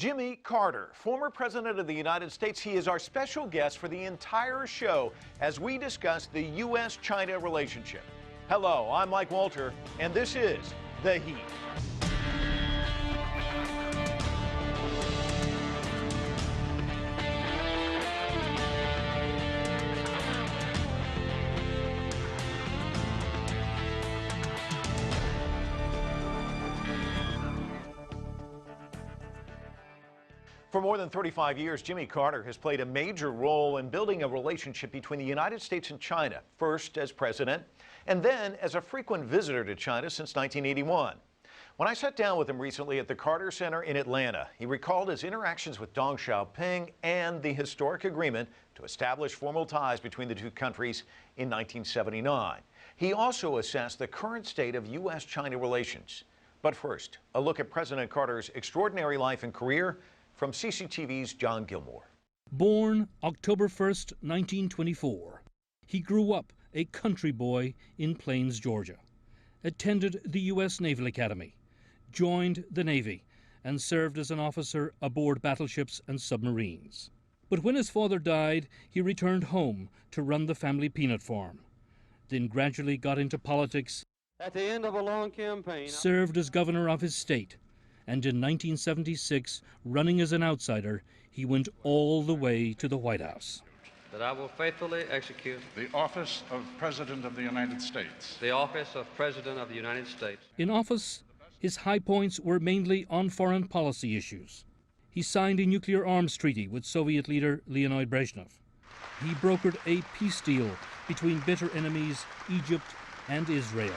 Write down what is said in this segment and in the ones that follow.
Jimmy Carter, former President of the United States. He is our special guest for the entire show as we discuss the U.S.-China relationship. Hello, I'm Mike Walter, and this is The Heat. For more than 35 years, Jimmy Carter has played a major role in building a relationship between the United States and China, first as president, and then as a frequent visitor to China since 1981. When I sat down with him recently at the Carter Center in Atlanta, he recalled his interactions with Dong Xiaoping and the historic agreement to establish formal ties between the two countries in 1979. He also assessed the current state of U.S.-China relations. But first, a look at President Carter's extraordinary life and career from CCTV's John Gilmore. Born October 1st, 1924, he grew up a country boy in Plains, Georgia, attended the U.S. Naval Academy, joined the Navy, and served as an officer aboard battleships and submarines. But when his father died, he returned home to run the family peanut farm, then gradually got into politics. At the end of a long campaign, served as governor of his state, and in 1976, running as an outsider, he went all the way to the White House. that I will faithfully execute the office of President of the United States. the office of President of the United States. In office, his high points were mainly on foreign policy issues. He signed a nuclear arms treaty with Soviet leader Leonid Brezhnev. He brokered a peace deal between bitter enemies Egypt and Israel.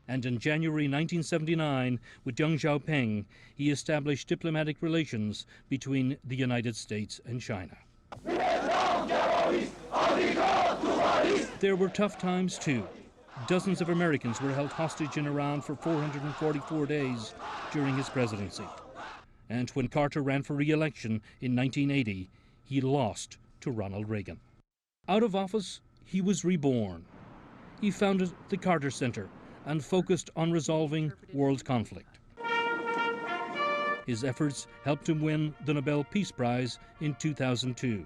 And in January 1979, with Dong Xiaoping, he established diplomatic relations between the United States and China. There were tough times too. Dozens of Americans were held hostage in Iran for 444 days during his presidency. And when Carter ran for re-election in 1980, he lost to Ronald Reagan. Out of office, he was reborn. He founded the Carter Center and focused on resolving world conflict. His efforts helped him win the Nobel Peace Prize in 2002.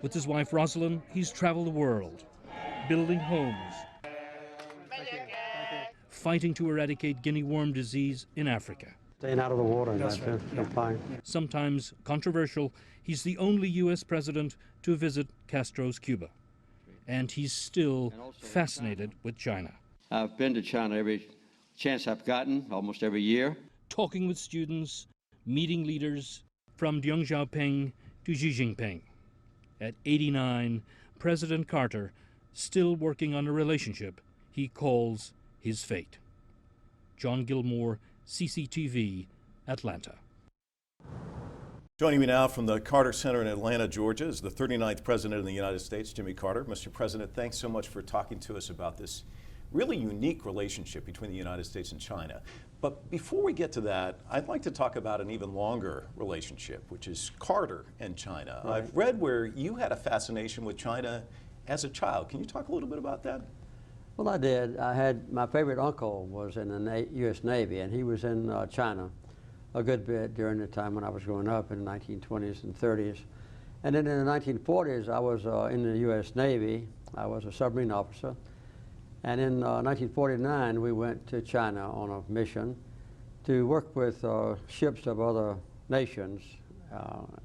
With his wife Rosalind, he's traveled the world, building homes, fighting to eradicate guinea worm disease in Africa. Staying out of the water, and that's right. Fine. Sometimes controversial, he's the only U.S. president to visit Castro's Cuba. And he's still fascinated with China. I've been to China every chance I've gotten, almost every year. Talking with students, meeting leaders, from Dong Xiaoping to Xi Jinping. At 89, President Carter still working on a relationship he calls his fate. John Gilmore, CCTV, Atlanta. Joining me now from the Carter Center in Atlanta, Georgia, is the 39th President of the United States, Jimmy Carter. Mr. President, thanks so much for talking to us about this really unique relationship between the United States and China. But before we get to that, I'd like to talk about an even longer relationship, which is Carter and China. Right. I've read where you had a fascination with China as a child. Can you talk a little bit about that? Well, I did. I had, my favorite uncle was in the U.S. Navy, and he was in China a good bit during the time when I was growing up in the 1920s and 30s. And then in the 1940s, I was in the U.S. Navy. I was a submarine officer. And in 1949, we went to China on a mission to work with ships of other nations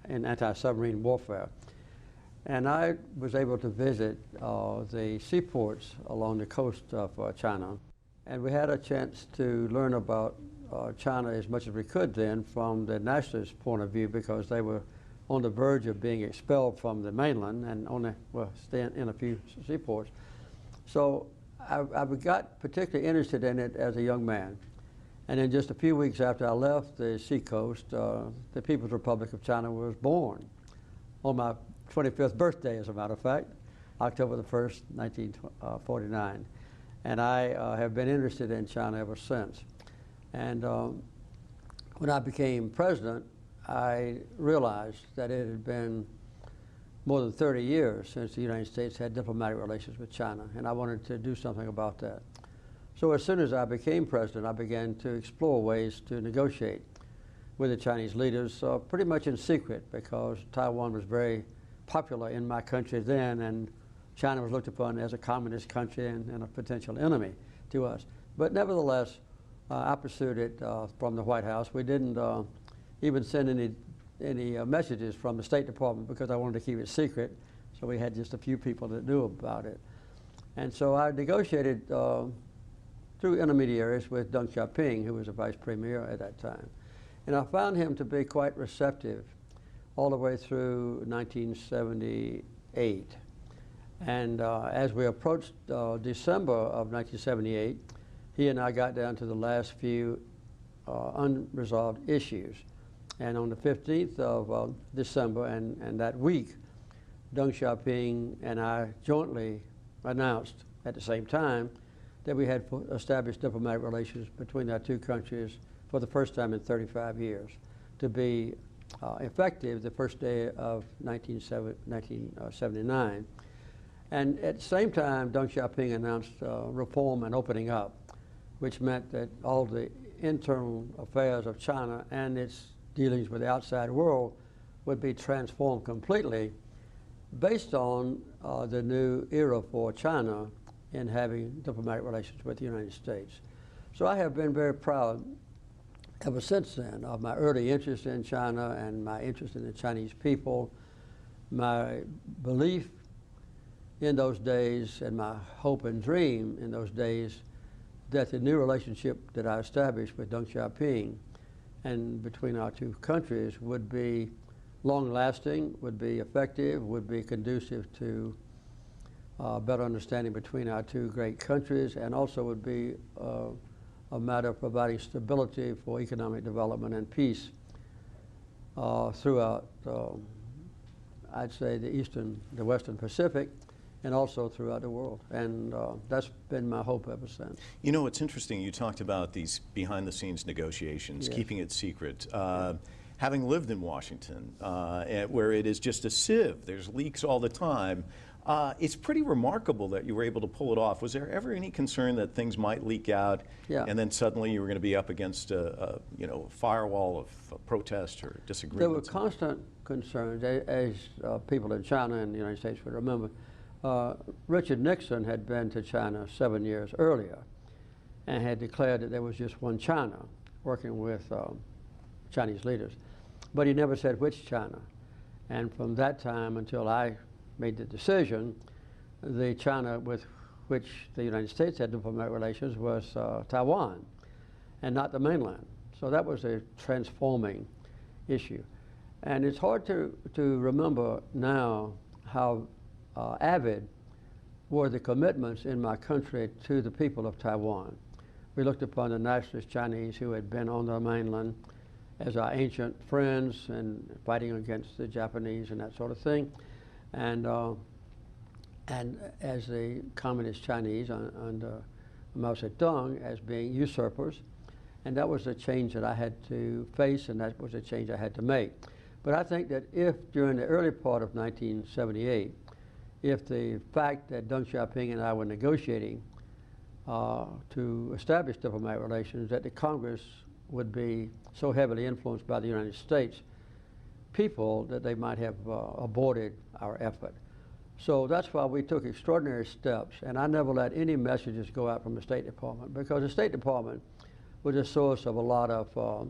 in anti-submarine warfare. And I was able to visit the seaports along the coast of China. And we had a chance to learn about China as much as we could then from the nationalist point of view, because they were on the verge of being expelled from the mainland and only were staying in a few seaports. So I got particularly interested in it as a young man. And then just a few weeks after I left the seacoast, the People's Republic of China was born on my 25th birthday, as a matter of fact, October the 1st, 1949. And I have been interested in China ever since. And when I became president, I realized that it had been more than 30 years since the United States had diplomatic relations with China, and I wanted to do something about that. So as soon as I became president, I began to explore ways to negotiate with the Chinese leaders, pretty much in secret, because Taiwan was very popular in my country then, and China was looked upon as a communist country and a potential enemy to us. But nevertheless, I pursued it from the White House. We didn't even send any messages from the State Department because I wanted to keep it secret, so we had just a few people that knew about it. And so I negotiated through intermediaries with Dong Xiaoping, who was a vice premier at that time. And I found him to be quite receptive all the way through 1978. And as we approached December of 1978, he and I got down to the last few unresolved issues. And on the 15th of December, and that week, Dong Xiaoping and I jointly announced at the same time that we had established diplomatic relations between our two countries for the first time in 35 years, to be effective the first day of 1979. And at the same time, Deng Xiaoping announced reform and opening up, which meant that all the internal affairs of China and its dealings with the outside world would be transformed completely based on the new era for China in having diplomatic relations with the United States. So I have been very proud ever since then of my early interest in China and my interest in the Chinese people, my belief in those days and my hope and dream in those days that the new relationship that I established with Deng Xiaoping and between our two countries would be long-lasting, would be effective, would be conducive to better understanding between our two great countries, and also would be a matter of providing stability for economic development and peace throughout, I'd say, the Western Pacific, and also throughout the world. And that's been my hope ever since. You know, it's interesting, you talked about these behind-the-scenes negotiations, Yes. keeping it secret. Having lived in Washington, where it is just a sieve, there's leaks all the time, it's pretty remarkable that you were able to pull it off. Was there ever any concern that things might leak out, Yeah. and then suddenly you were going to be up against a firewall of protest or disagreement? There were constant concerns, as people in China and the United States would remember. Richard Nixon had been to China 7 years earlier and had declared that there was just one China, working with Chinese leaders. But he never said which China. And from that time until I made the decision, the China with which the United States had diplomatic relations was Taiwan and not the mainland. So that was a transforming issue. And it's hard to remember now how avid were the commitments in my country to the people of Taiwan. We looked upon the nationalist Chinese who had been on the mainland as our ancient friends and fighting against the Japanese and that sort of thing. And as the communist Chinese under Mao Zedong as being usurpers. And that was a change that I had to face, and that was a change I had to make. But I think that if during the early part of 1978, if the fact that Deng Xiaoping and I were negotiating to establish diplomatic relations, that the Congress would be so heavily influenced by the United States people that they might have aborted our effort. So that's why we took extraordinary steps, and I never let any messages go out from the State Department, because the State Department was a source of a lot of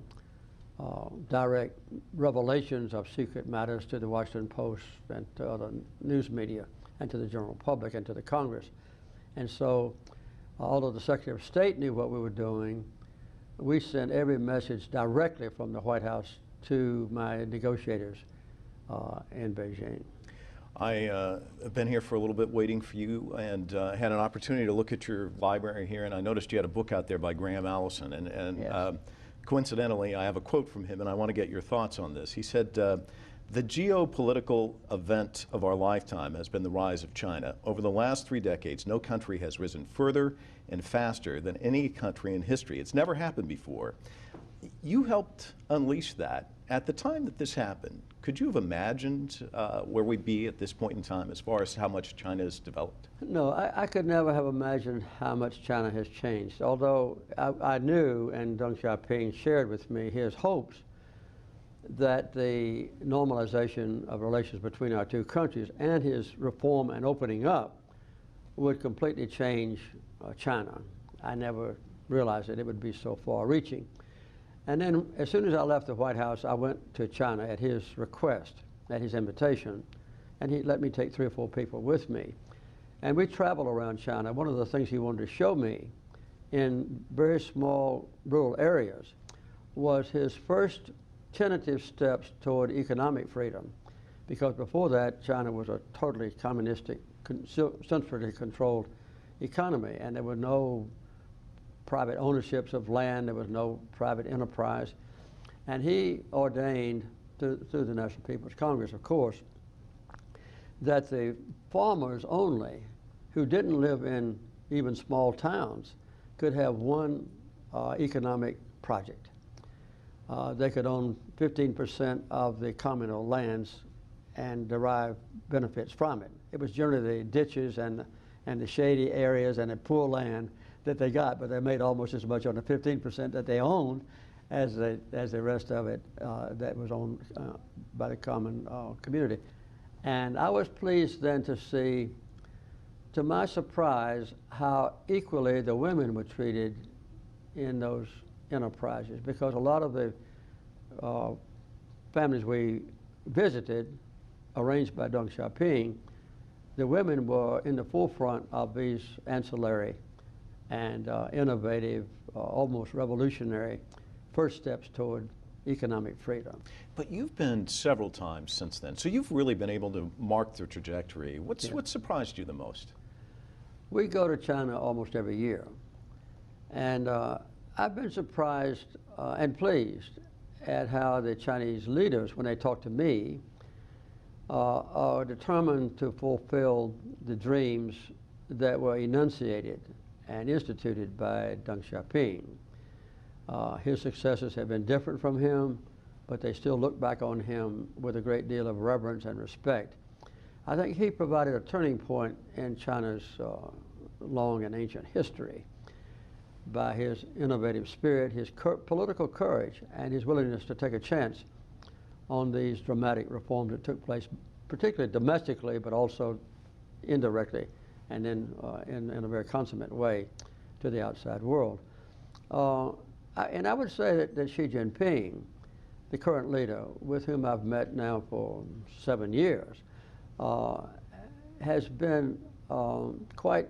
direct revelations of secret matters to the Washington Post and to other news media and to the general public and to the Congress. And so although the Secretary of State knew what we were doing, we sent every message directly from the White House to my negotiators in Beijing. I have been here for a little bit waiting for you, and had an opportunity to look at your library here, and I noticed you had a book out there by Graham Allison, and Yes. Coincidentally, I have a quote from him, and I want to get your thoughts on this. He said, the geopolitical event of our lifetime has been the rise of China. Over the last 3 decades, no country has risen further and faster than any country in history. It's never happened before. You helped unleash that At the time that this happened, could you have imagined where we'd be at this point in time as far as how much China has developed? No, I could never have imagined how much China has changed, although I knew, and Dong Xiaoping shared with me his hopes, that the normalization of relations between our two countries and his reform and opening up would completely change China. I never realized that it would be so far-reaching. And then as soon as I left the White House, I went to China at his request, at his invitation, and he let me take 3 or 4 people with me. And we traveled around China. One of the things he wanted to show me in very small rural areas was his first tentative steps toward economic freedom, because before that, China was a totally communistic, centrally controlled economy, and there were no private ownerships of land, there was no private enterprise. And he ordained, through the National People's Congress, of course, that the farmers only, who didn't live in even small towns, could have one economic project. They could own 15% of the communal lands and derive benefits from it. It was generally the ditches and the shady areas and the poor land that they got, but they made almost as much on the 15% that they owned as the rest of it that was owned by the common community. And I was pleased then to see, to my surprise, how equally the women were treated in those enterprises, because a lot of the families we visited, arranged by Dong Xiaoping, the women were in the forefront of these ancillary and innovative, almost revolutionary first steps toward economic freedom. But you've been several times since then, so you've really been able to mark the trajectory. What surprised you the most? We go to China almost every year, and I've been surprised and pleased at how the Chinese leaders, when they talk to me, are determined to fulfill the dreams that were enunciated and instituted by Deng Xiaoping. His successors have been different from him, but they still look back on him with a great deal of reverence and respect. I think he provided a turning point in China's long and ancient history by his innovative spirit, his political courage, and his willingness to take a chance on these dramatic reforms that took place, particularly domestically, but also indirectly, and then in a very consummate way to the outside world. And I would say that Xi Jinping, the current leader, with whom I've met now for 7 years, has been quite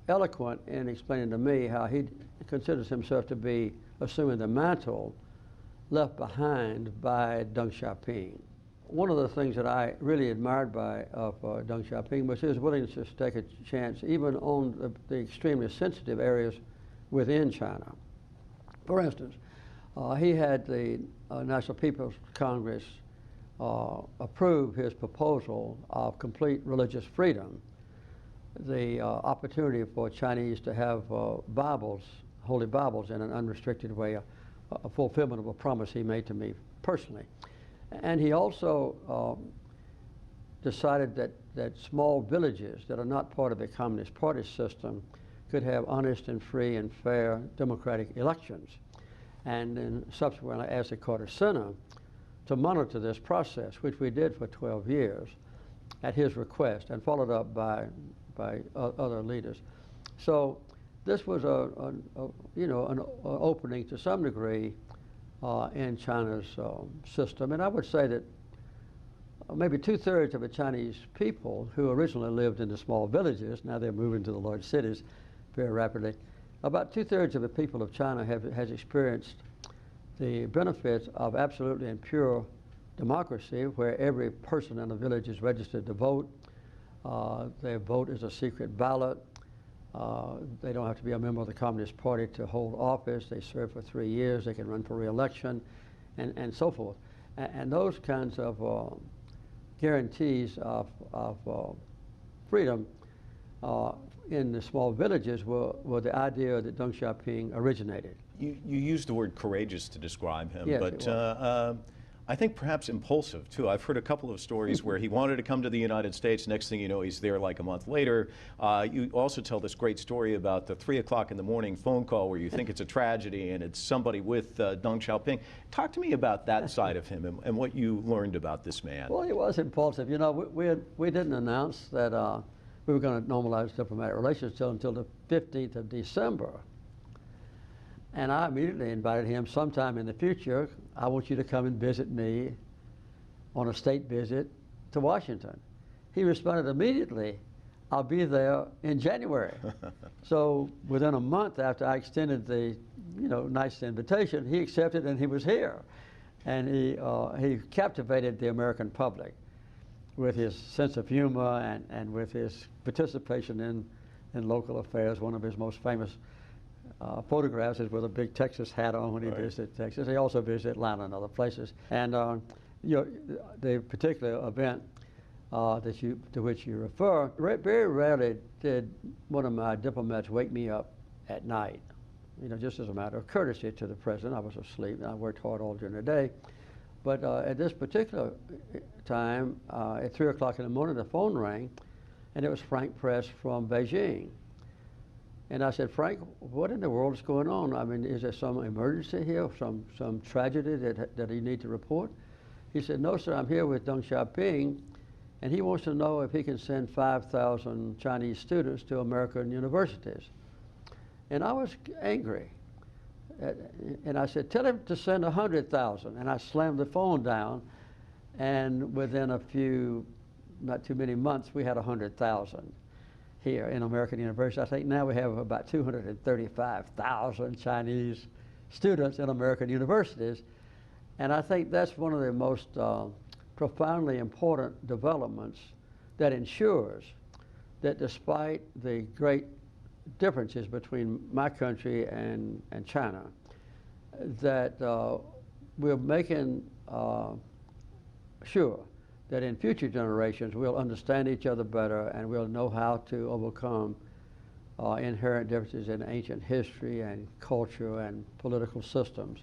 eloquent in explaining to me how he considers himself to be assuming the mantle left behind by Deng Xiaoping. One of the things that I really admired of Deng Xiaoping was his willingness to take a chance even on the extremely sensitive areas within China. For instance, he had the National People's Congress approve his proposal of complete religious freedom, the opportunity for Chinese to have Bibles, holy Bibles, in an unrestricted way, a fulfillment of a promise he made to me personally. And he also decided that small villages that are not part of the Communist Party system could have honest and free and fair democratic elections. And then subsequently asked the Carter Center to monitor this process, which we did for 12 years at his request and followed up by other leaders. So this was an opening to some degree in China's system. And I would say that maybe 2/3 of the Chinese people who originally lived in the small villages, now they're moving to the large cities very rapidly, about 2/3 of the people of China has experienced the benefits of absolutely and pure democracy, where every person in the village is registered to vote. Their vote is a secret ballot. They don't have to be a member of the Communist Party to hold office. They serve for 3 years. They can run for re-election, and so forth. And those kinds of guarantees of freedom in the small villages were the idea that Deng Xiaoping originated. You used the word courageous to describe him, Yes, but I think perhaps impulsive, too. I've heard a couple of stories where he wanted to come to the United States. Next thing you know, he's there like a month later. You also tell this great story about the 3 o'clock in the morning phone call where you think it's a tragedy and it's somebody with Dong Xiaoping. Talk to me about that side of him and what you learned about this man. Well, he was impulsive. You know, we didn't announce that we were going to normalize diplomatic relations until the 15th of December. And I immediately invited him sometime in the future. I want you to come and visit me on a state visit to Washington. He responded immediately, I'll be there in January. So within a month after I extended the nice invitation, he accepted and he was here. And he captivated the American public with his sense of humor and with his participation in local affairs. One of his most famous photographs is with a big Texas hat on when he visited Texas. He also visited Atlanta and other places. And the particular event to which you refer, very rarely did one of my diplomats wake me up at night, just as a matter of courtesy to the president. I was asleep and I worked hard all during the day. But at this particular time, at 3 o'clock in the morning, the phone rang, and it was Frank Press from Beijing. And I said, Frank, what in the world is going on? I mean, is there some emergency here, some tragedy that you need to report? He said, no, sir, I'm here with Dong Xiaoping, and he wants to know if he can send 5,000 Chinese students to American universities. And I was angry. And I said, tell him to send 100,000. And I slammed the phone down, and within not too many months, we had 100,000. Here in American University. I think now we have about 235,000 Chinese students in American universities. And I think that's one of the most profoundly important developments that ensures that despite the great differences between my country and China, that we're making sure that in future generations we'll understand each other better and we'll know how to overcome inherent differences in ancient history and culture and political systems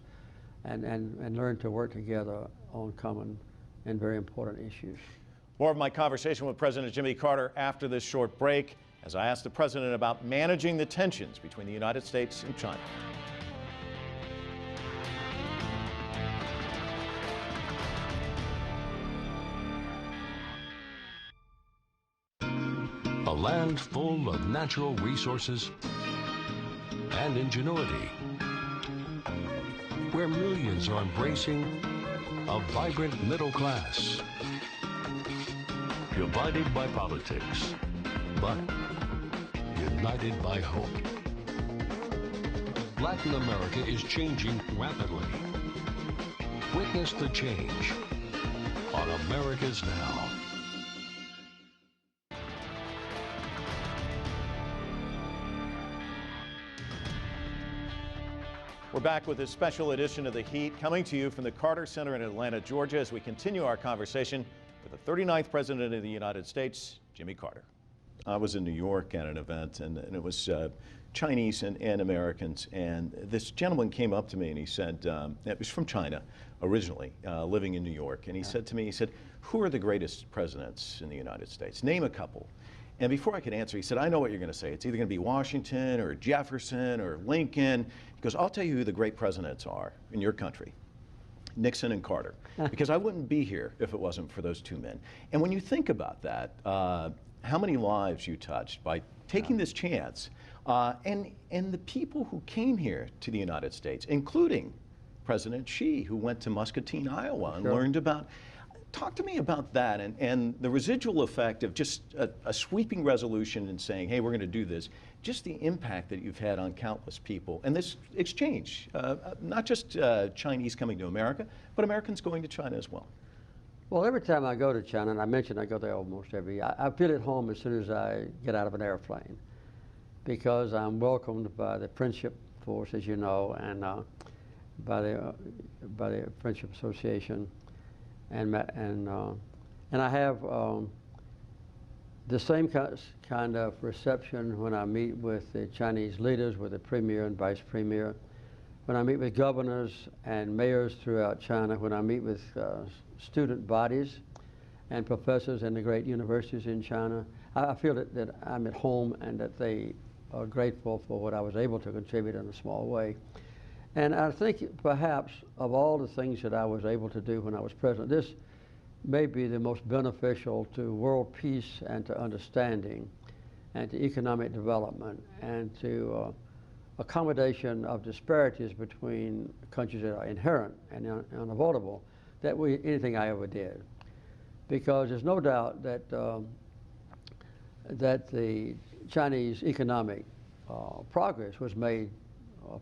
and learn to work together on common and very important issues. More of my conversation with President Jimmy Carter after this short break as I ask the president about managing the tensions between the United States and China. A land full of natural resources and ingenuity, where millions are embracing a vibrant middle class, divided by politics, but united by hope. Latin America is changing rapidly. Witness the change on America's Now. We're back with a special edition of The Heat coming to you from the Carter Center in Atlanta, Georgia, as we continue our conversation with the 39th President of the United States, Jimmy Carter. I was in New York at an event, and it was Chinese and Americans, and this gentleman came up to me and he said, it was from China originally, living in New York, and he said to me, he said, who are the greatest presidents in the United States? Name a couple. And before I could answer, he said, I know what you're going to say. It's either going to be Washington or Jefferson or Lincoln. He goes, I'll tell you who the great presidents are in your country, Nixon and Carter, because I wouldn't be here if it wasn't for those two men. And when you think about that, how many lives you touched by taking this chance, and the people who came here to the United States, including President Xi, who went to Muscatine, Iowa, and learned about. Talk to me about that and the residual effect of just a sweeping resolution and saying, hey, we're going to do this, just the impact that you've had on countless people. And this exchange, not just Chinese coming to America, but Americans going to China as well. Well, every time I go to China, and I mentioned I go there almost every year, I feel at home as soon as I get out of an airplane, because I'm welcomed by the Friendship Force, as you know, and by the Friendship Association. And I have the same kind of reception when I meet with the Chinese leaders, with the premier and vice premier. when I meet with governors and mayors throughout China, when I meet with student bodies and professors in the great universities in China, I feel that I'm at home and that they are grateful for what I was able to contribute in a small way. And I think perhaps of all the things that I was able to do when I was president, this may be the most beneficial to world peace and to understanding and to economic development and to accommodation of disparities between countries that are inherent and unavoidable that anything I ever did. Because there's no doubt that that the Chinese economic progress was made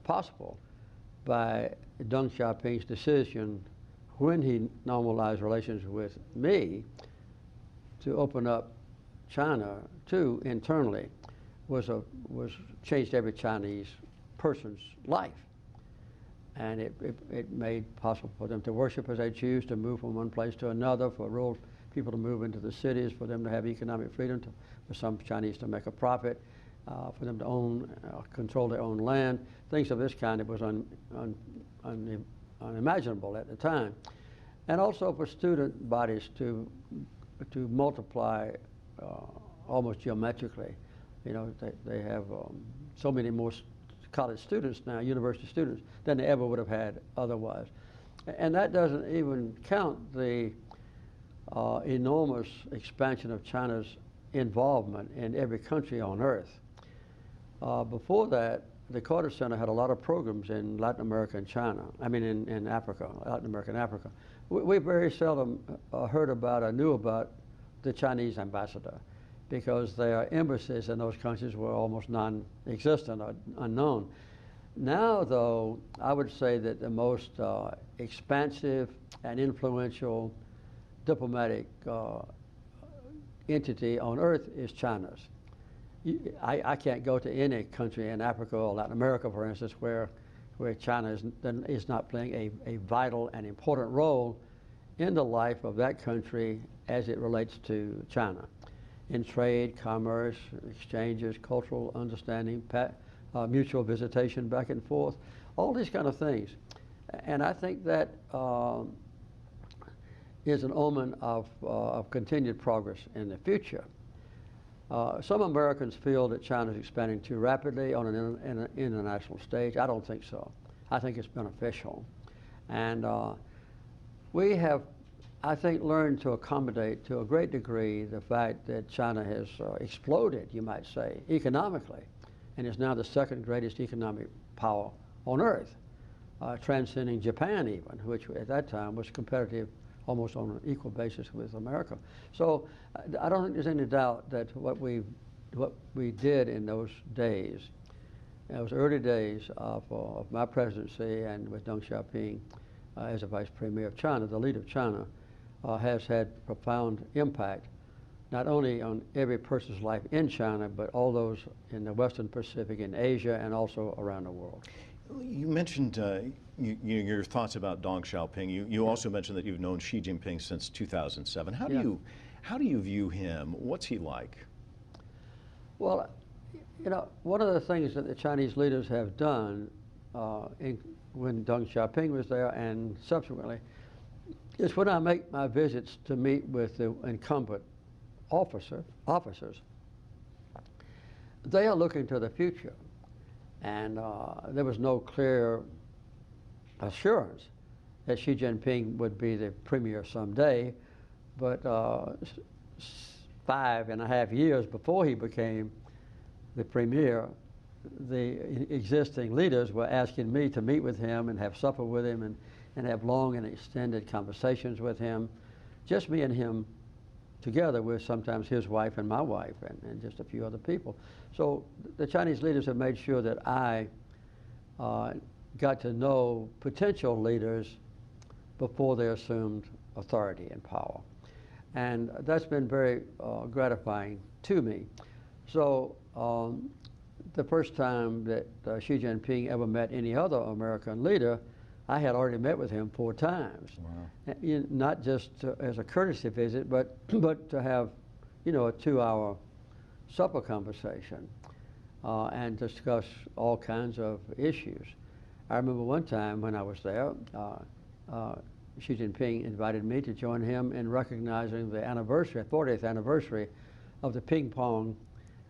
possible by Dong Xiaoping's decision when he normalized relations with me to open up China too internally was changed every Chinese person's life. And it made possible for them to worship as they choose, to move from one place to another, for rural people to move into the cities, for them to have economic freedom, for some Chinese to make a profit, for them to own, control their own land. Things of this kind, it was unimaginable at the time. And also for student bodies to multiply almost geometrically. You know, they have so many more college students now, university students, than they ever would have had otherwise. And that doesn't even count the enormous expansion of China's involvement in every country on earth. Before that, the Carter Center had a lot of programs in Latin America and China, I mean in Africa, Latin America and Africa. We very seldom heard about or knew about the Chinese ambassador, because their embassies in those countries were almost non-existent or unknown. Now, though, I would say that the most expansive and influential diplomatic entity on earth is China's. I can't go to any country in Africa or Latin America, for instance, where China is not playing a vital and important role in the life of that country as it relates to China, in trade, commerce, exchanges, cultural understanding, mutual visitation back and forth, all these kind of things. And I think that is an omen of continued progress in the future. Some Americans feel that China is expanding too rapidly on an international stage. I don't think so. I think it's beneficial. And we have, I think, learned to accommodate to a great degree the fact that China has exploded, you might say, economically, and is now the second greatest economic power on earth, transcending Japan even, which at that time was competitive almost on an equal basis with America. So I don't think there's any doubt that what we did in those days, those early days of my presidency and with Dong Xiaoping as a vice premier of China, the leader of China, has had profound impact, not only on every person's life in China, but all those in the Western Pacific, in Asia, and also around the world. You mentioned your thoughts about Dong Xiaoping. You also mentioned that you've known Xi Jinping since 2007. How do you view him? What's he like? Well, you know, one of the things that the Chinese leaders have done when Dong Xiaoping was there and subsequently is when I make my visits to meet with the incumbent officers, they are looking to the future. And there was no clear assurance that Xi Jinping would be the premier someday, but 5.5 years before he became the premier, the existing leaders were asking me to meet with him and have supper with him and have long and extended conversations with him, just me and him together with sometimes his wife and my wife and just a few other people. So the Chinese leaders have made sure that I got to know potential leaders before they assumed authority and power. And that's been very gratifying to me. So the first time that Xi Jinping ever met any other American leader, I had already met with him 4 times. Wow. Not just as a courtesy visit, but to have, you know, a 2-hour supper conversation and discuss all kinds of issues. I remember one time when I was there, Xi Jinping invited me to join him in recognizing the anniversary, 40th anniversary of the ping pong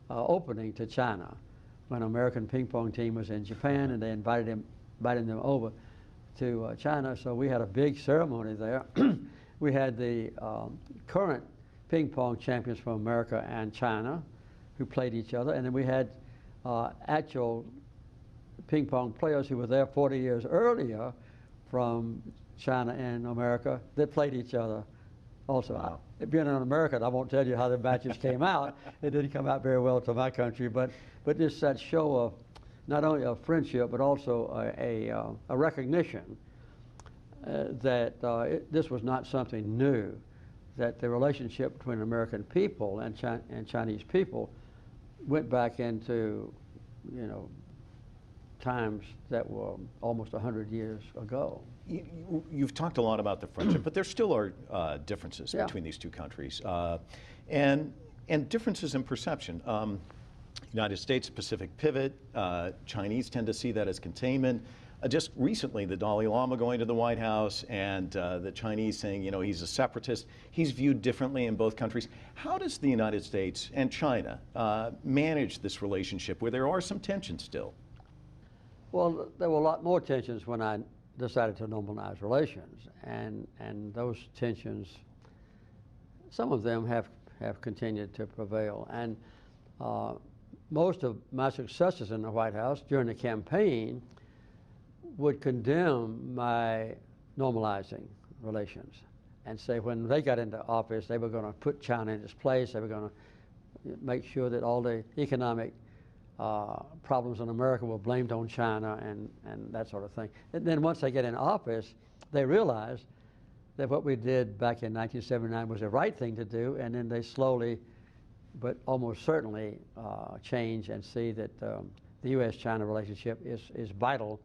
opening to China, when an American ping pong team was in Japan, and they invited them over to China. So we had a big ceremony there. We had the current ping pong champions from America and China who played each other, and then we had actual ping pong players who were there 40 years earlier from China and America that played each other also. Wow. Being an American, I won't tell you how the matches came out. It didn't come out very well to my country, but just that show of not only a friendship, but also a recognition that this was not something new, that the relationship between American people and Chinese people went back into, times that were almost 100 years ago. You've talked a lot about the friendship, but there still are differences between these two countries, and differences in perception. United States Pacific pivot, Chinese tend to see that as containment. Just recently, the Dalai Lama going to the White House, and the Chinese saying, he's a separatist. He's viewed differently in both countries. How does the United States and China manage this relationship where there are some tensions still? Well, there were a lot more tensions when I decided to normalize relations, and those tensions, some of them have continued to prevail. And most of my successors in the White House during the campaign would condemn my normalizing relations and say when they got into office, they were going to put China in its place. They were going to make sure that all the economic problems in America were blamed on China and that sort of thing. And then once they get in office, they realize that what we did back in 1979 was the right thing to do, and then they slowly, but almost certainly, change and see that the U.S. China relationship is vital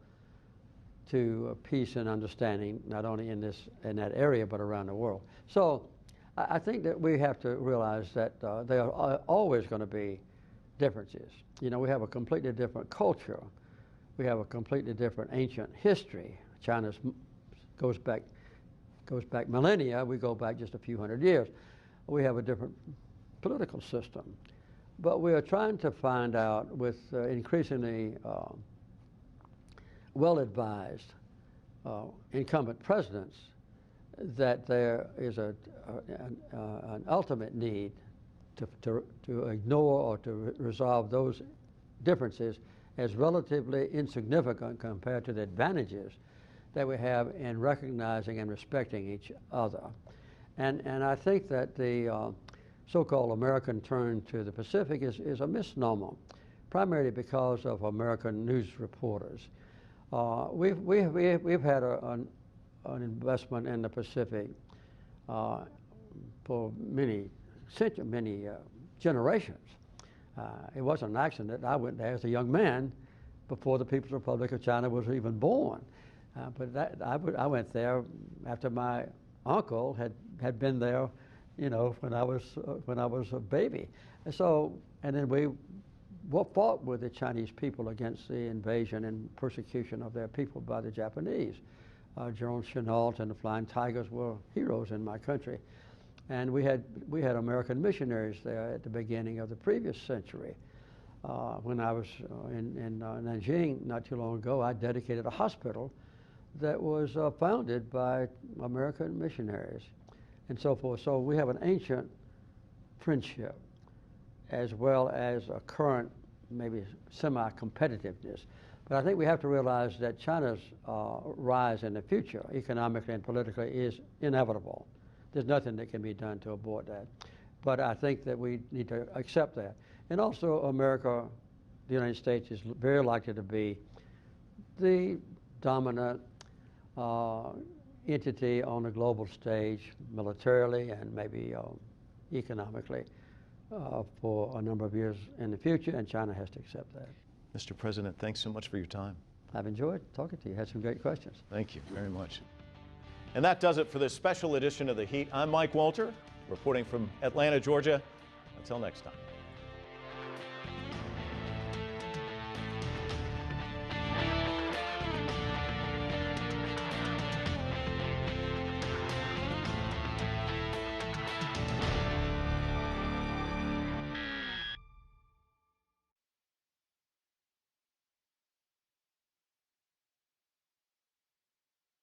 to peace and understanding, not only in that area, but around the world. So I think that we have to realize that there are always going to be differences. We have a completely different culture. We have a completely different ancient history. China goes back millennia. We go back just a few hundred years. We have a different political system. But we are trying to find out with increasingly well-advised incumbent presidents that there is an ultimate need to ignore or to resolve those differences as relatively insignificant compared to the advantages that we have in recognizing and respecting each other. And I think that the so-called American turn to the Pacific is a misnomer, primarily because of American news reporters. We've had an investment in the Pacific for many generations. It wasn't an accident that I went there as a young man before the People's Republic of China was even born. But I went there after my uncle had been there, when I was a baby. And then we fought with the Chinese people against the invasion and persecution of their people by the Japanese. General Chenault and the Flying Tigers were heroes in my country. And we had American missionaries there at the beginning of the previous century. When I was in Nanjing not too long ago, I dedicated a hospital that was founded by American missionaries and so forth. So we have an ancient friendship as well as a current, maybe semi-competitiveness. But I think we have to realize that China's rise in the future, economically and politically, is inevitable. There's nothing that can be done to abort that. But I think that we need to accept that. And also America, the United States, is very likely to be the dominant entity on the global stage, militarily and maybe economically, for a number of years in the future, and China has to accept that. Mr. President, thanks so much for your time. I've enjoyed talking to you. Had some great questions. Thank you very much. And that does it for this special edition of The Heat. I'm Mike Walter, reporting from Atlanta, Georgia. Until next time.